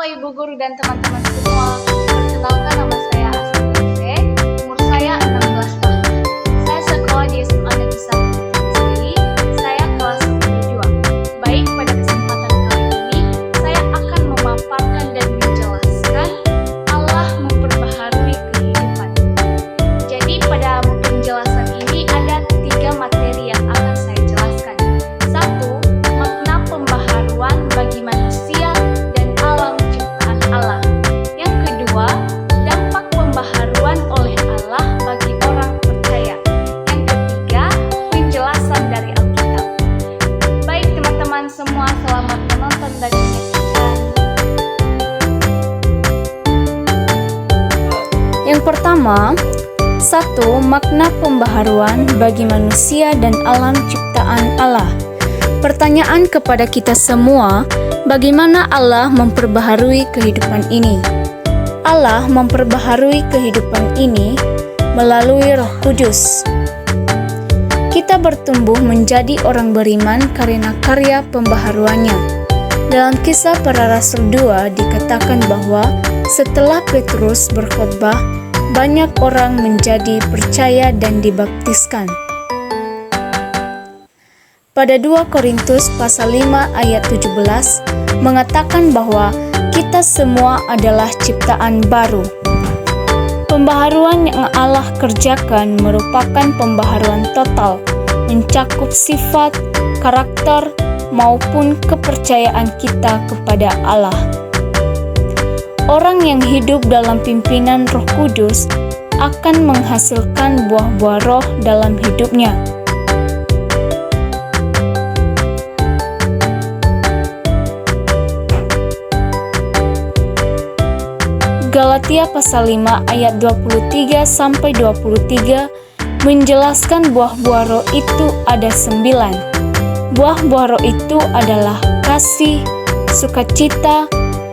Ibu Guru dan teman-teman semua. Perkenalkan, nama saya Asri, umur saya 16 tahun. Saya sekolah di SMA Negeri 1 Sendiri. Saya kelas 2. Baik, pada kesempatan kali ini saya akan memaparkan dan menjelaskan Allah memperbaharui kehidupan. Jadi pada penjelasan ini ada 3 materi yang akan saya jelaskan. 1. Makna pembaharuan bagi manusia dan alam ciptaan Allah. Yang kedua, dampak pembaharuan oleh Allah bagi orang percaya. Yang ketiga, penjelasan dari Alkitab. Baik teman-teman semua, selamat menonton dan menyaksikan. Yang pertama, 1. Makna pembaharuan bagi manusia dan alam ciptaan Allah. Pertanyaan kepada kita semua, bagaimana Allah memperbaharui kehidupan ini? Allah memperbaharui kehidupan ini melalui Roh Kudus. Kita bertumbuh menjadi orang beriman karena karya pembaharuannya. Dalam Kisah Para Rasul 2 dikatakan bahwa setelah Petrus berkhotbah, banyak orang menjadi percaya dan dibaptiskan. Pada 2 Korintus pasal 5 ayat 17 mengatakan bahwa kita semua adalah ciptaan baru. Pembaharuan yang Allah kerjakan merupakan pembaharuan total, mencakup sifat, karakter, maupun kepercayaan kita kepada Allah. Orang yang hidup dalam pimpinan Roh Kudus akan menghasilkan buah-buah roh dalam hidupnya. Galatia pasal 5 ayat 23-23 menjelaskan buah-buah roh itu ada 9. Buah-buah roh itu adalah kasih, sukacita,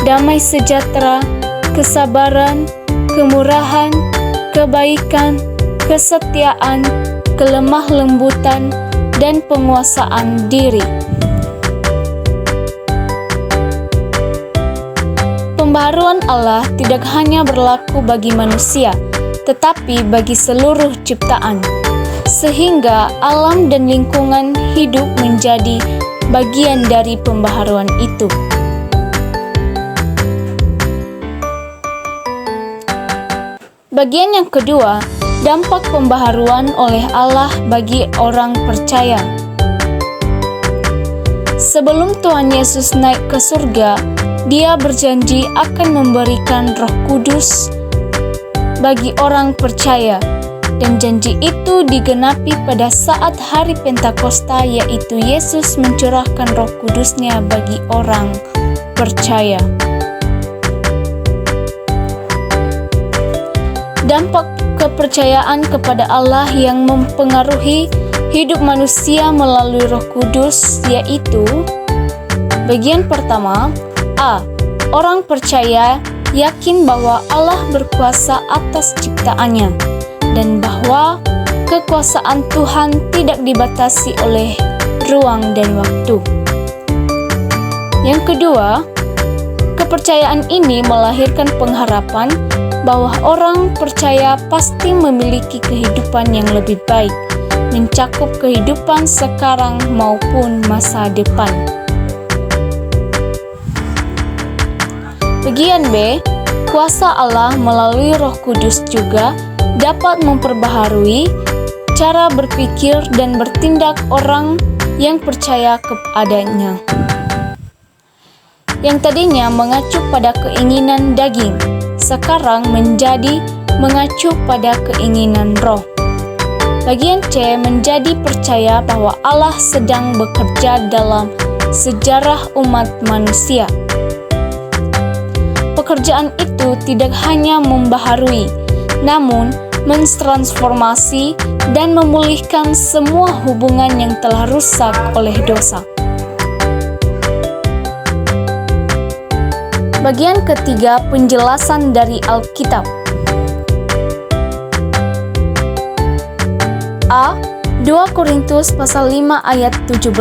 damai sejahtera, kesabaran, kemurahan, kebaikan, kesetiaan, kelemah lembutan, dan penguasaan diri. Pembaharuan Allah tidak hanya berlaku bagi manusia, tetapi bagi seluruh ciptaan, sehingga alam dan lingkungan hidup menjadi bagian dari pembaharuan itu. Bagian yang kedua, dampak pembaharuan oleh Allah bagi orang percaya. Sebelum Tuhan Yesus naik ke surga, Dia berjanji akan memberikan Roh Kudus bagi orang percaya, dan janji itu digenapi pada saat hari Pentakosta, yaitu Yesus mencurahkan Roh Kudus-Nya bagi orang percaya. Dampak kepercayaan kepada Allah yang mempengaruhi hidup manusia melalui Roh Kudus, yaitu bagian pertama, A. Orang percaya yakin bahwa Allah berkuasa atas ciptaannya dan bahwa kekuasaan Tuhan tidak dibatasi oleh ruang dan waktu. Yang kedua, kepercayaan ini melahirkan pengharapan bahwa orang percaya pasti memiliki kehidupan yang lebih baik, mencakup kehidupan sekarang maupun masa depan. Bagian B, kuasa Allah melalui Roh Kudus juga dapat memperbaharui cara berpikir dan bertindak orang yang percaya kepadanya. Yang tadinya mengacu pada keinginan daging, sekarang menjadi mengacu pada keinginan roh. Bagian C, menjadi percaya bahwa Allah sedang bekerja dalam sejarah umat manusia. Pekerjaan itu tidak hanya membaharui, namun mentransformasi dan memulihkan semua hubungan yang telah rusak oleh dosa. Bagian ketiga, penjelasan dari Alkitab. A. 2 Korintus pasal 5 ayat 17.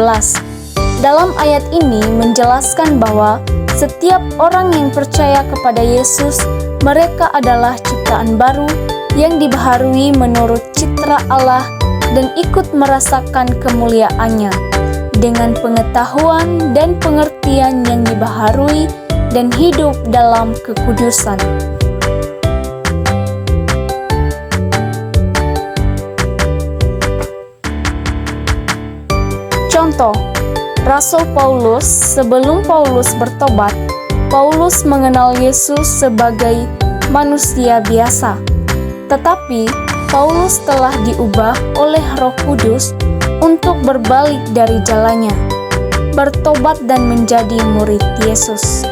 Dalam ayat ini menjelaskan bahwa Setiap orang yang percaya kepada Yesus, mereka adalah ciptaan baru yang dibaharui menurut citra Allah dan ikut merasakan kemuliaannya dengan pengetahuan dan pengertian yang dibaharui dan hidup dalam kekudusan. Contoh, Rasul Paulus, sebelum Paulus bertobat, Paulus mengenal Yesus sebagai manusia biasa. Tetapi Paulus telah diubah oleh Roh Kudus untuk berbalik dari jalannya, bertobat dan menjadi murid Yesus.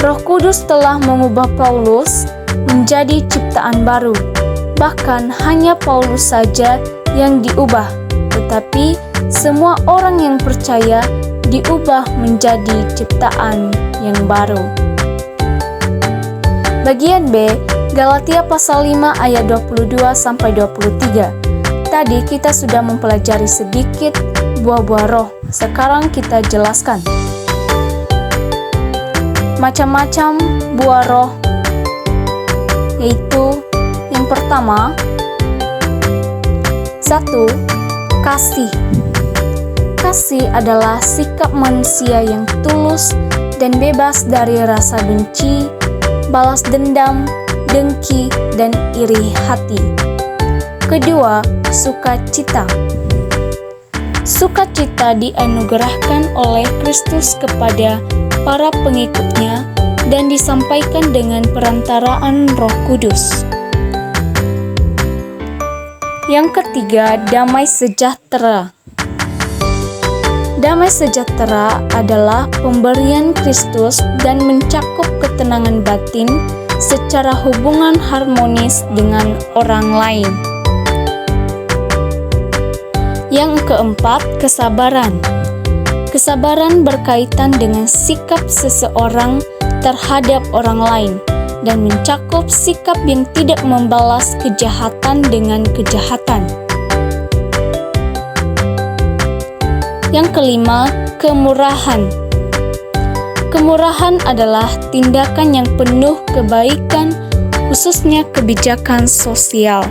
Roh Kudus telah mengubah Paulus menjadi ciptaan baru. Bahkan hanya Paulus saja yang diubah, tetapi semua orang yang percaya diubah menjadi ciptaan yang baru. Bagian B, Galatia pasal 5 ayat 22-23. Tadi kita sudah mempelajari sedikit buah-buah roh. Sekarang kita jelaskan. Macam-macam buah roh, yaitu yang pertama, 1. Kasih. Kasih adalah sikap manusia yang tulus dan bebas dari rasa benci, balas dendam, dengki, dan iri hati. Kedua, sukacita. Sukacita dianugerahkan oleh Kristus kepada para pengikutnya dan disampaikan dengan perantaraan Roh Kudus. Yang ketiga, damai sejahtera. Damai sejahtera adalah pemberian Kristus dan mencakup ketenangan batin secara hubungan harmonis dengan orang lain. Yang keempat, kesabaran. Kesabaran berkaitan dengan sikap seseorang terhadap orang lain dan mencakup sikap yang tidak membalas kejahatan dengan kejahatan. Yang kelima, kemurahan. Kemurahan adalah tindakan yang penuh kebaikan, khususnya kebijakan sosial.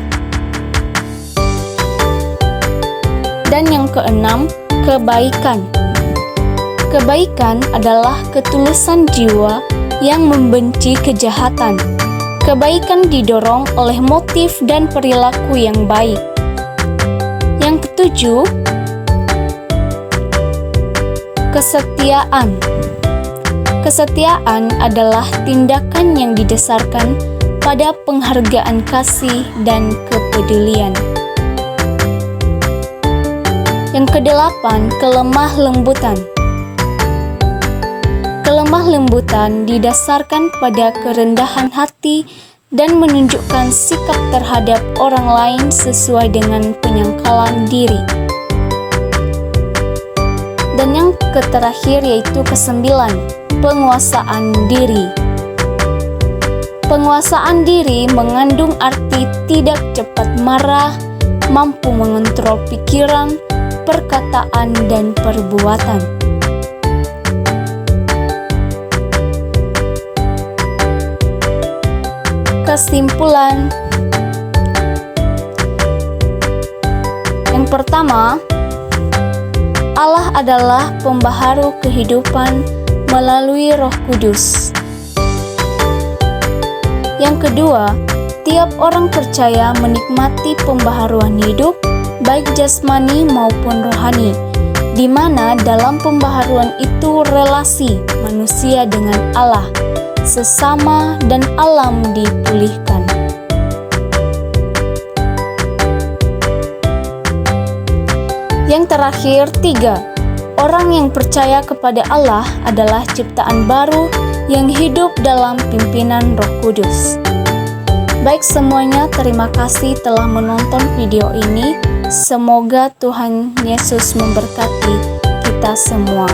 Dan yang keenam, kebaikan. Kebaikan adalah ketulusan jiwa yang membenci kejahatan. Kebaikan didorong oleh motif dan perilaku yang baik. Yang ketujuh, kesetiaan. Kesetiaan adalah tindakan yang didasarkan pada penghargaan kasih dan kepedulian. Yang kedelapan, kelemah lembutan. Kelemah lembutan didasarkan pada kerendahan hati dan menunjukkan sikap terhadap orang lain sesuai dengan penyangkalan diri. Dan yang terakhir yaitu kesembilan, penguasaan diri. Penguasaan diri mengandung arti tidak cepat marah, mampu mengontrol pikiran, perkataan, dan perbuatan. Kesimpulan. Yang pertama, Allah adalah pembaharu kehidupan melalui Roh Kudus. Yang kedua, tiap orang percaya menikmati pembaharuan hidup, baik jasmani maupun rohani, di mana dalam pembaharuan itu relasi manusia dengan Allah, sesama, dan alam dipulihkan. Yang terakhir, 3. Orang yang percaya kepada Allah adalah ciptaan baru yang hidup dalam pimpinan Roh Kudus. Baik semuanya, terima kasih telah menonton video ini. Semoga Tuhan Yesus memberkati kita semua.